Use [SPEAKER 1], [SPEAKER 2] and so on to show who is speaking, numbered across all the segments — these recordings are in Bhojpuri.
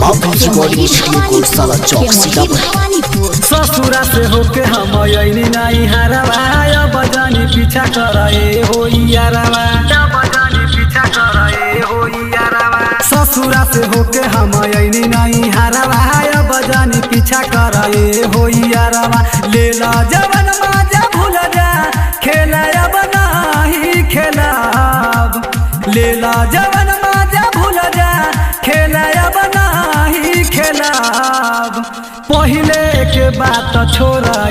[SPEAKER 1] माफी बॉडी को साला चौक सीधा
[SPEAKER 2] ससुरा से होके हम आईनी नहीं हरवा बजानी पीछा कराए हो यारवा बजानी पीछा कराए हो यारवा ससुरा से होके हम आईनी नहीं हरवा बजानी पीछा कराए हो यारवा लेला जवन माजा भूल जा खेला अब नहीं खेलाब लेला जवन माजा भूल जा खेला अब नहीं खेलाब पहले के बात छोड़ा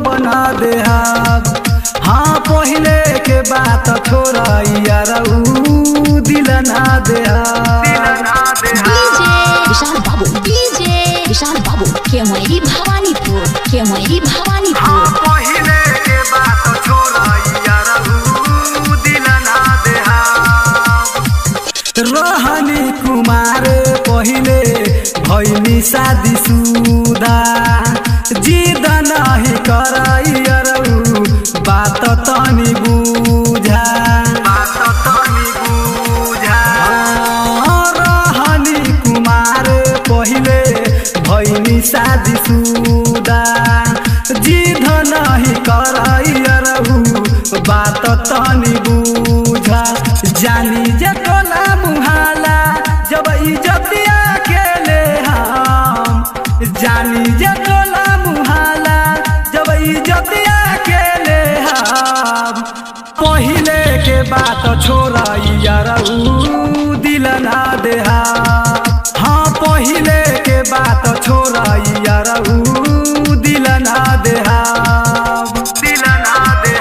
[SPEAKER 2] बना दे हाँ पहले के बात छोड़ा दिल ना दे
[SPEAKER 3] विशाल बाबू के मरी भवानीपुर
[SPEAKER 2] हाँ पहले के बात छोड़ा दिल ना दे रहनी कुमार पहले भैनी शादी सुदा जिद नहीं करऊ बात तनी बुझा रहनी कुमार पहले भैनी शादी सुदा जिद नहीं करऊ बात तनी बुझा जानी जे टोला मुहाला जब इज्जतिया खेले हम जानी जे टोला मुहाला जब इज्जतिया खेले हम पहले के बात छोड़ा दिल ना दे हाँ पहले के बात छोड़ा दिल ना दे दिल ना दे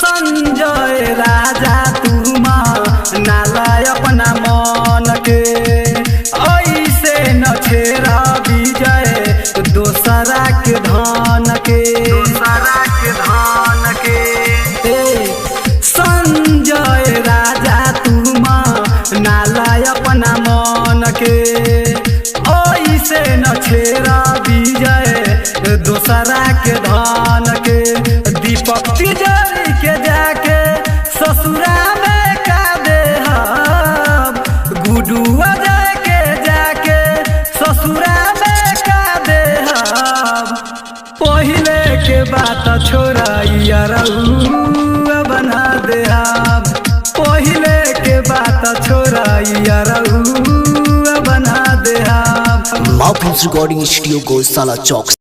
[SPEAKER 2] संजय राजा तुमा नालाय अपना मन के ऐसे न छेड़ा विजय दोसरा के धन के संजय राजा तुमा नालाय अपना मन के ऐसे न छेड़ा विजय दोसरा के धन के दीपक तिजोरी के जाके ससुरा में का दे गुडुआ जाके ससुरा में का दे पहले के बात छोड़ा बना दे पहले के बात छोड़ा बना दे
[SPEAKER 1] माफी रिकॉर्डिंग स्टूडियो को साला चौक